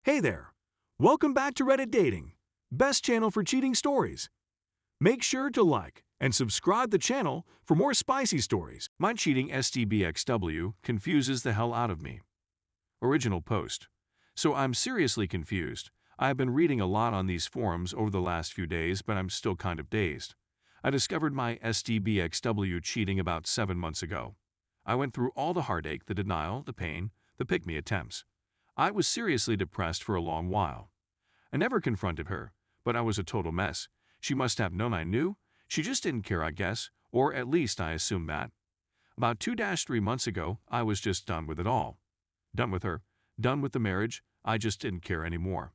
Hey there! Welcome back to Reddit Dating, best channel for cheating stories. Make sure to like and subscribe the channel for more spicy stories. My cheating STBXW confuses the hell out of me. Original post. So I'm seriously confused. I've been reading a lot on these forums over the last few days, but I'm still kind of dazed. I discovered my STBXW cheating about 7 months ago. I went through all the heartache, the denial, the pain, the pick-me attempts. I was seriously depressed for a long while. I never confronted her, but I was a total mess. She must have known I knew. She just didn't care, I guess, or at least I assumed that. About 2-3 months ago, I was just done with it all. Done with her, done with the marriage, I just didn't care anymore.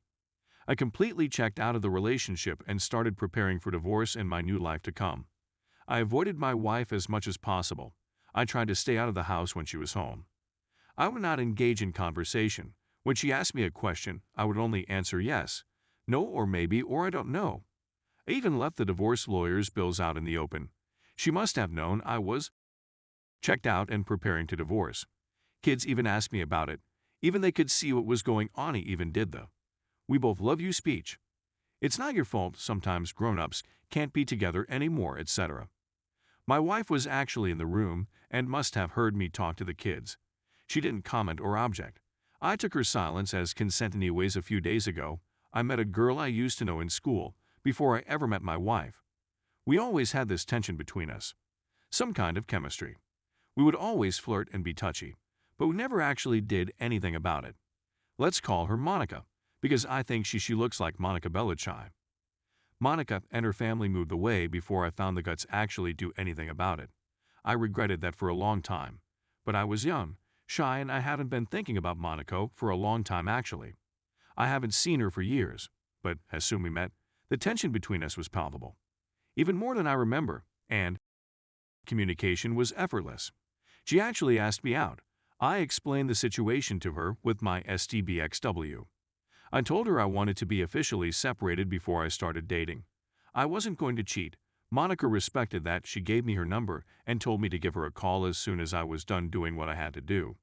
I completely checked out of the relationship and started preparing for divorce and my new life to come. I avoided my wife as much as possible. I tried to stay out of the house when she was home. I would not engage in conversation. When she asked me a question, I would only answer yes, no, or maybe, or I don't know. I even left the divorce lawyer's bills out in the open. She must have known I was checked out and preparing to divorce. Kids even asked me about it. Even they could see what was going on. He even did the "we both love you" speech. It's not your fault sometimes grown-ups can't be together anymore, etc. My wife was actually in the room and must have heard me talk to the kids. She didn't comment or object. I took her silence as consent. Anyways, a few days ago, I met a girl I used to know in school before I ever met my wife. We always had this tension between us. Some kind of chemistry. We would always flirt and be touchy, but we never actually did anything about it. Let's call her Monica, because I think she looks like Monica Bellucci. Monica and her family moved away before I found the guts actually do anything about it. I regretted that for a long time, but I was young, shy, and I haven't been thinking about Monica for a long time actually. I haven't seen her for years, but as soon we met, the tension between us was palpable. Even more than I remember, and communication was effortless. She actually asked me out. I explained the situation to her with my STBXW. I told her I wanted to be officially separated before I started dating. I wasn't going to cheat. Monica respected that. She gave me her number and told me to give her a call as soon as I was done doing what I had to do.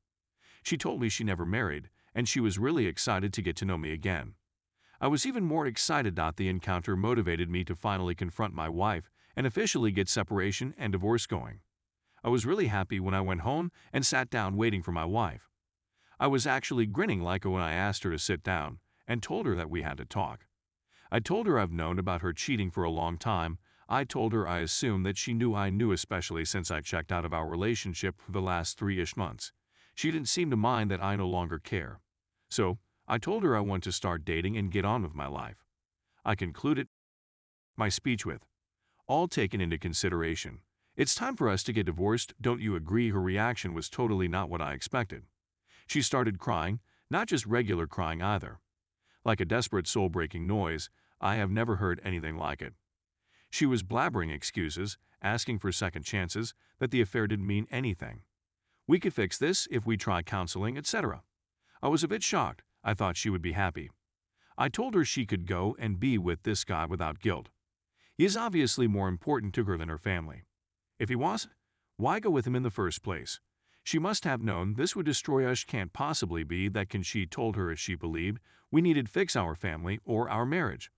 She told me she never married, and she was really excited to get to know me again. I was even more excited that the encounter motivated me to finally confront my wife and officially get separation and divorce going. I was really happy when I went home and sat down waiting for my wife. I was actually grinning like when I asked her to sit down and told her that we had to talk. I told her I've known about her cheating for a long time. I told her I assumed that she knew I knew, especially since I checked out of our relationship for the last 3-ish months. She didn't seem to mind that I no longer care. So, I told her I want to start dating and get on with my life. I concluded my speech with, "All taken into consideration, it's time for us to get divorced, don't you agree?" Her reaction was totally not what I expected. She started crying, not just regular crying either. Like a desperate soul-breaking noise. I have never heard anything like it. She was blabbering excuses, asking for second chances, that the affair didn't mean anything. We could fix this if we try counseling, etc. I was a bit shocked. I thought she would be happy. I told her she could go and be with this guy without guilt. He is obviously more important to her than her family. If he was, why go with him in the first place? She must have known this would destroy us. Can't possibly be that. Can she told her as she believed we needed fix our family or our marriage.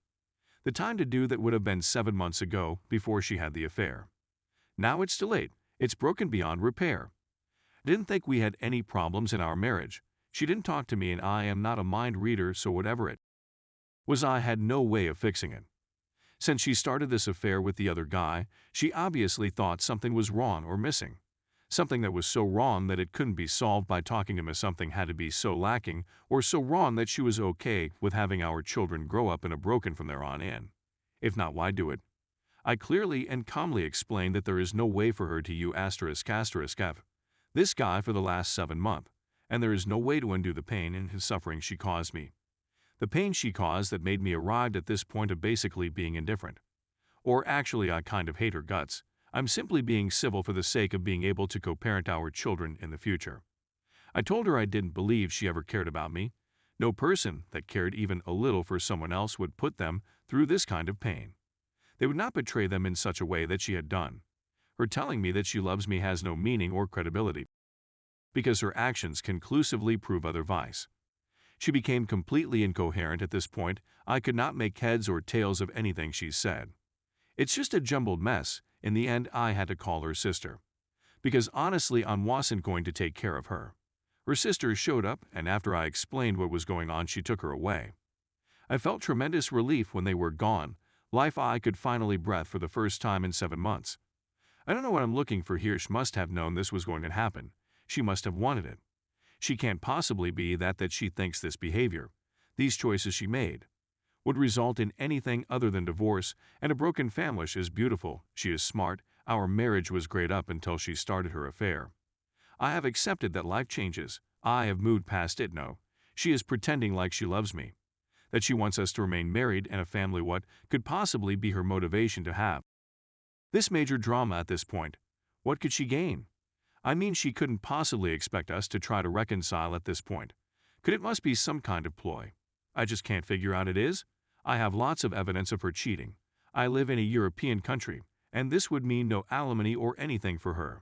The time to do that would have been 7 months ago before she had the affair. Now it's too late. It's broken beyond repair. Didn't think we had any problems in our marriage. She didn't talk to me and I am not a mind reader, so whatever it was, I had no way of fixing it. Since she started this affair with the other guy, she obviously thought something was wrong or missing. Something that was so wrong that it couldn't be solved by talking to him. Something had to be so lacking or so wrong that she was okay with having our children grow up in a broken from there on in. If not, why do it? I clearly and calmly explained that there is no way for her to have this guy for the last 7 months, and there is no way to undo the pain and his suffering she caused me. The pain she caused that made me arrived at this point of basically being indifferent. Or actually, I kind of hate her guts. I'm simply being civil for the sake of being able to co-parent our children in the future. I told her I didn't believe she ever cared about me. No person that cared even a little for someone else would put them through this kind of pain. They would not betray them in such a way that she had done. Her telling me that she loves me has no meaning or credibility, because her actions conclusively prove otherwise. She became completely incoherent at this point. I could not make heads or tails of anything she said. It's just a jumbled mess. In the end, I had to call her sister. Because honestly, I wasn't going to take care of her. Her sister showed up, and after I explained what was going on, she took her away. I felt tremendous relief when they were gone. I could finally breathe for the first time in 7 months. I don't know what I'm looking for here. She must have known this was going to happen. She must have wanted it. She can't possibly be that she thinks this behavior, these choices she made, would result in anything other than divorce and a broken family. She is beautiful. She is smart. Our marriage was great up until she started her affair. I have accepted that life changes. I have moved past it. No, she is pretending like she loves me, that she wants us to remain married and a family. What could possibly be her motivation to have this major drama at this point? What could she gain? I mean, she couldn't possibly expect us to try to reconcile at this point. It must be some kind of ploy. I just can't figure out it is. I have lots of evidence of her cheating. I live in a European country, and this would mean no alimony or anything for her.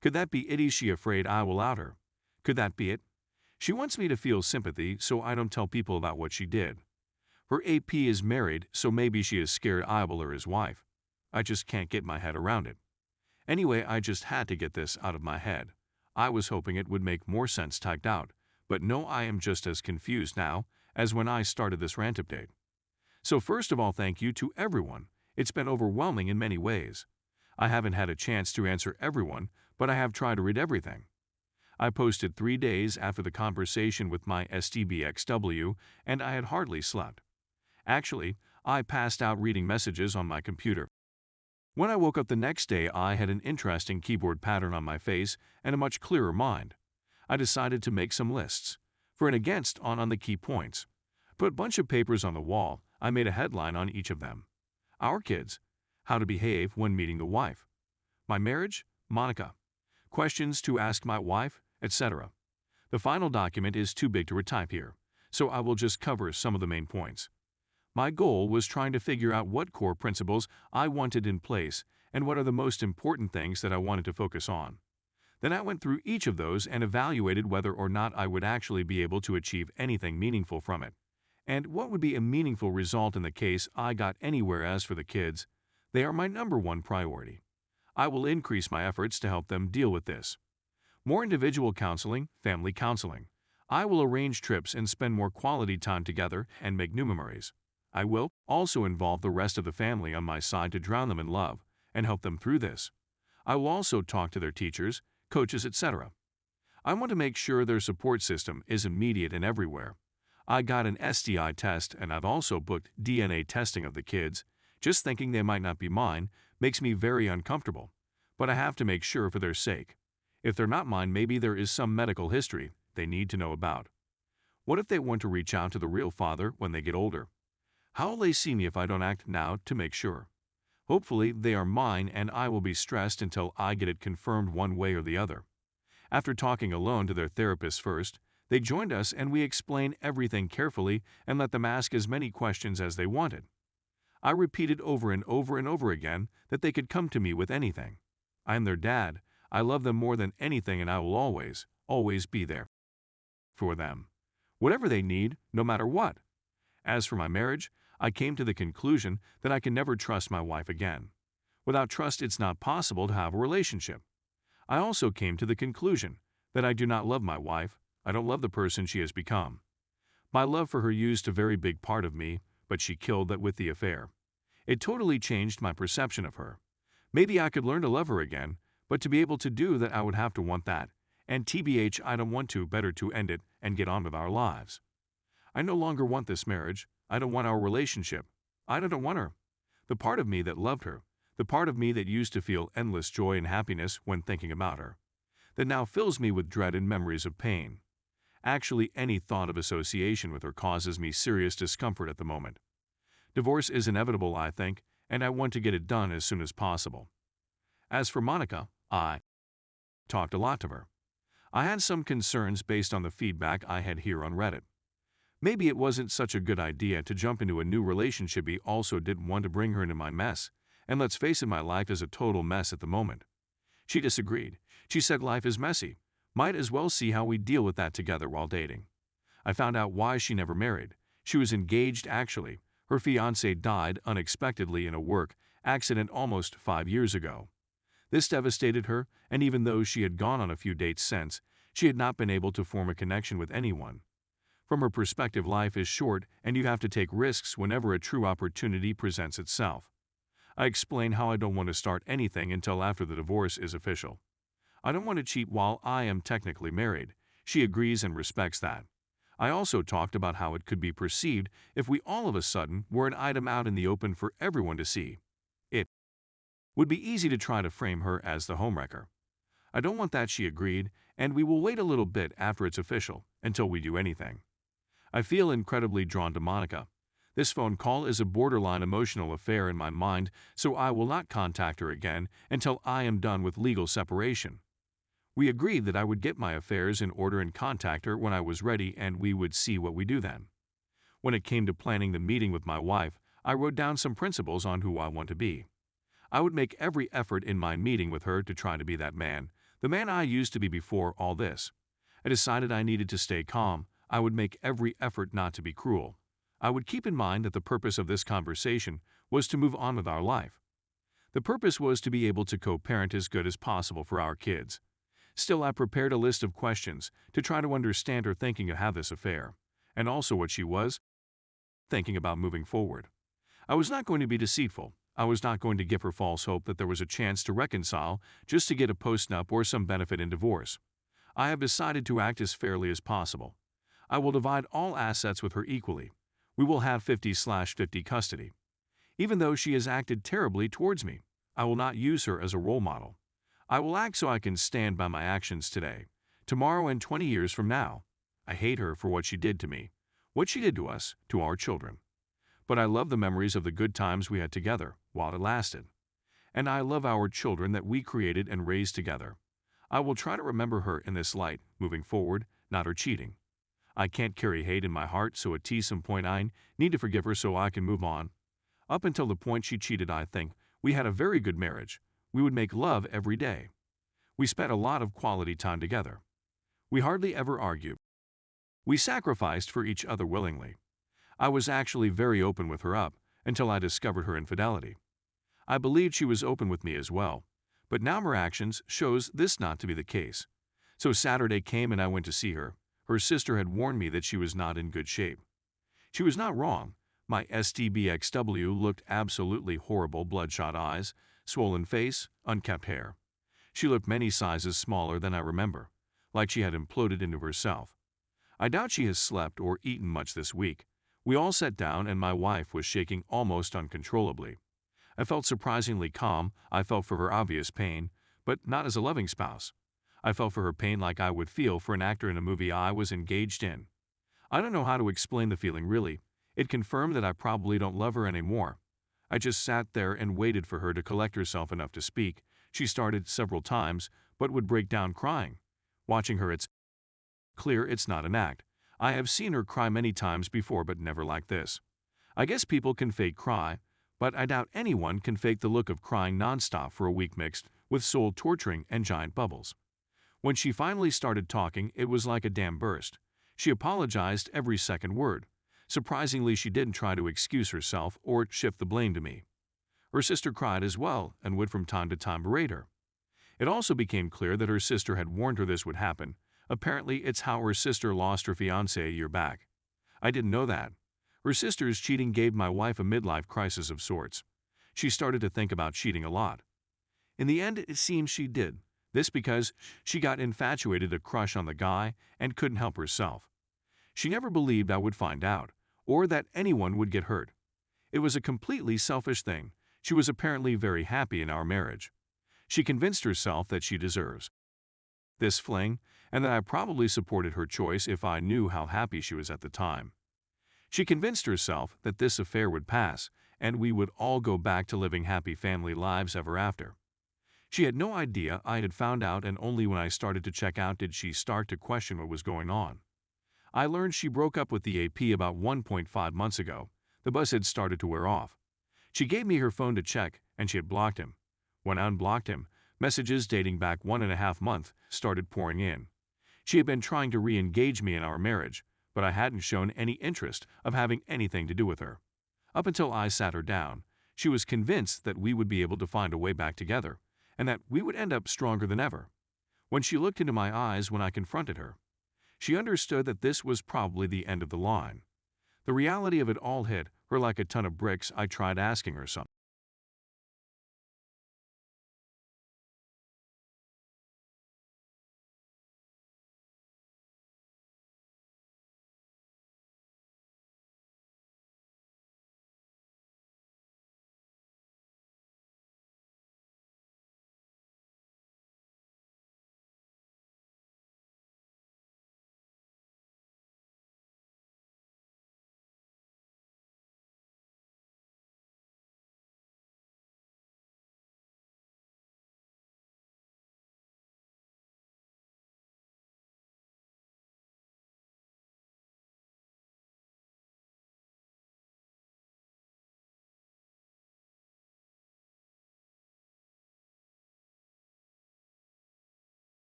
Could that be it? Is she afraid I will out her? Could that be it? She wants me to feel sympathy so I don't tell people about what she did. Her AP is married, so maybe she is scared I will her his wife. I just can't get my head around it. Anyway, I just had to get this out of my head. I was hoping it would make more sense typed out, but no, I am just as confused now as when I started this rant update. So first of all, thank you to everyone. It's been overwhelming in many ways. I haven't had a chance to answer everyone, but I have tried to read everything. I posted 3 days after the conversation with my STBXW, and I had hardly slept. Actually, I passed out reading messages on my computer. When I woke up the next day, I had an interesting keyboard pattern on my face and a much clearer mind. I decided to make some lists, for and against on the key points. Put a bunch of papers on the wall. I made a headline on each of them. Our kids, how to behave when meeting the wife. My marriage, Monica. Questions to ask my wife, etc. The final document is too big to retype here, so I will just cover some of the main points. My goal was trying to figure out what core principles I wanted in place and what are the most important things that I wanted to focus on. Then I went through each of those and evaluated whether or not I would actually be able to achieve anything meaningful from it, and what would be a meaningful result in the case I got anywhere. As for the kids, they are my #1 priority. I will increase my efforts to help them deal with this. More individual counseling, family counseling. I will arrange trips and spend more quality time together and make new memories. I will also involve the rest of the family on my side to drown them in love and help them through this. I will also talk to their teachers, coaches, etc. I want to make sure their support system is immediate and everywhere. I got an STI test, and I've also booked DNA testing of the kids. Just thinking they might not be mine makes me very uncomfortable, but I have to make sure for their sake. If they're not mine, maybe there is some medical history they need to know about. What if they want to reach out to the real father when they get older? How will they see me if I don't act now to make sure? Hopefully they are mine, and I will be stressed until I get it confirmed one way or the other. After talking alone to their therapist first, they joined us and we explained everything carefully and let them ask as many questions as they wanted. I repeated over and over and over again that they could come to me with anything. I am their dad. I love them more than anything, and I will always, always be there for them. Whatever they need, no matter what. As for my marriage, I came to the conclusion that I can never trust my wife again. Without trust, it's not possible to have a relationship. I also came to the conclusion that I do not love my wife. I don't love the person she has become. My love for her used a very big part of me, but she killed that with the affair. It totally changed my perception of her. Maybe I could learn to love her again, but to be able to do that, I would have to want that. And TBH, I don't want to. Better to end it and get on with our lives. I no longer want this marriage. I don't want our relationship. I don't want her. The part of me that loved her, the part of me that used to feel endless joy and happiness when thinking about her, that now fills me with dread and memories of pain. Actually, any thought of association with her causes me serious discomfort at the moment. Divorce is inevitable, I think, and I want to get it done as soon as possible. As for Monica, I talked a lot to her. I had some concerns based on the feedback I had here on Reddit. Maybe it wasn't such a good idea to jump into a new relationship. He also didn't want to bring her into my mess, and let's face it, my life is a total mess at the moment. She disagreed. She said life is messy. Might as well see how we deal with that together while dating. I found out why she never married. She was engaged actually. Her fiancé died unexpectedly in a work accident almost 5 years ago. This devastated her, and even though she had gone on a few dates since, she had not been able to form a connection with anyone. From her perspective, life is short and you have to take risks whenever a true opportunity presents itself. I explain how I don't want to start anything until after the divorce is official. I don't want to cheat while I am technically married. She agrees and respects that. I also talked about how it could be perceived if we all of a sudden were an item out in the open for everyone to see. It would be easy to try to frame her as the homewrecker. I don't want that, she agreed, and we will wait a little bit after it's official, until we do anything. I feel incredibly drawn to Monica. This phone call is a borderline emotional affair in my mind, so I will not contact her again until I am done with legal separation. We agreed that I would get my affairs in order and contact her when I was ready, and we would see what we do then. When it came to planning the meeting with my wife, I wrote down some principles on who I want to be. I would make every effort in my meeting with her to try to be that man, the man I used to be before all this. I decided I needed to stay calm. I would make every effort not to be cruel. I would keep in mind that the purpose of this conversation was to move on with our life. The purpose was to be able to co-parent as good as possible for our kids. Still, I prepared a list of questions to try to understand her thinking of how this affair, and also what she was thinking about moving forward. I was not going to be deceitful. I was not going to give her false hope that there was a chance to reconcile just to get a postnup or some benefit in divorce. I have decided to act as fairly as possible. I will divide all assets with her equally. We will have 50/50 custody. Even though she has acted terribly towards me, I will not use her as a role model. I will act so I can stand by my actions today, tomorrow, and 20 years from now. I hate her for what she did to me, what she did to us, to our children. But I love the memories of the good times we had together while it lasted. And I love our children that we created and raised together. I will try to remember her in this light, moving forward, not her cheating. I can't carry hate in my heart, so at some point I need to forgive her so I can move on. Up until the point she cheated, I think we had a very good marriage. We would make love every day. We spent a lot of quality time together. We hardly ever argued. We sacrificed for each other willingly. I was actually very open with her up until I discovered her infidelity. I believed she was open with me as well, but now her actions shows this not to be the case. So Saturday came and I went to see her. Her sister had warned me that she was not in good shape. She was not wrong. My STBXW looked absolutely horrible, bloodshot eyes, swollen face, unkempt hair. She looked many sizes smaller than I remember, like she had imploded into herself. I doubt she has slept or eaten much this week. We all sat down and my wife was shaking almost uncontrollably. I felt surprisingly calm. I felt for her obvious pain, but not as a loving spouse. I felt for her pain like I would feel for an actor in a movie I was engaged in. I don't know how to explain the feeling really. It confirmed that I probably don't love her anymore. I just sat there and waited for her to collect herself enough to speak. She started several times, but would break down crying. Watching her, it's clear it's not an act. I have seen her cry many times before, but never like this. I guess people can fake cry, but I doubt anyone can fake the look of crying nonstop for a week mixed with soul torturing and giant bubbles. When she finally started talking, it was like a dam burst. She apologized every second word. Surprisingly, she didn't try to excuse herself or shift the blame to me. Her sister cried as well and would from time to time berate her. It also became clear that her sister had warned her this would happen. Apparently, it's how her sister lost her fiancé a year back. I didn't know that. Her sister's cheating gave my wife a midlife crisis of sorts. She started to think about cheating a lot. In the end, it seems she did. This because she got infatuated, a crush on the guy, and couldn't help herself. She never believed I would find out, or that anyone would get hurt. It was a completely selfish thing. She was apparently very happy in our marriage. She convinced herself that she deserves this fling, and that I probably supported her choice if I knew how happy she was at the time. She convinced herself that this affair would pass, and we would all go back to living happy family lives ever after. She had no idea I had found out, and only when I started to check out did she start to question what was going on. I learned she broke up with the AP about 1.5 months ago. The buzz had started to wear off. She gave me her phone to check, and she had blocked him. When I unblocked him, messages dating back 1.5 months started pouring in. She had been trying to re-engage me in our marriage, but I hadn't shown any interest of having anything to do with her. Up until I sat her down, she was convinced that we would be able to find a way back together, and that we would end up stronger than ever. When she looked into my eyes when I confronted her, she understood that this was probably the end of the line. The reality of it all hit her like a ton of bricks. I tried asking her something.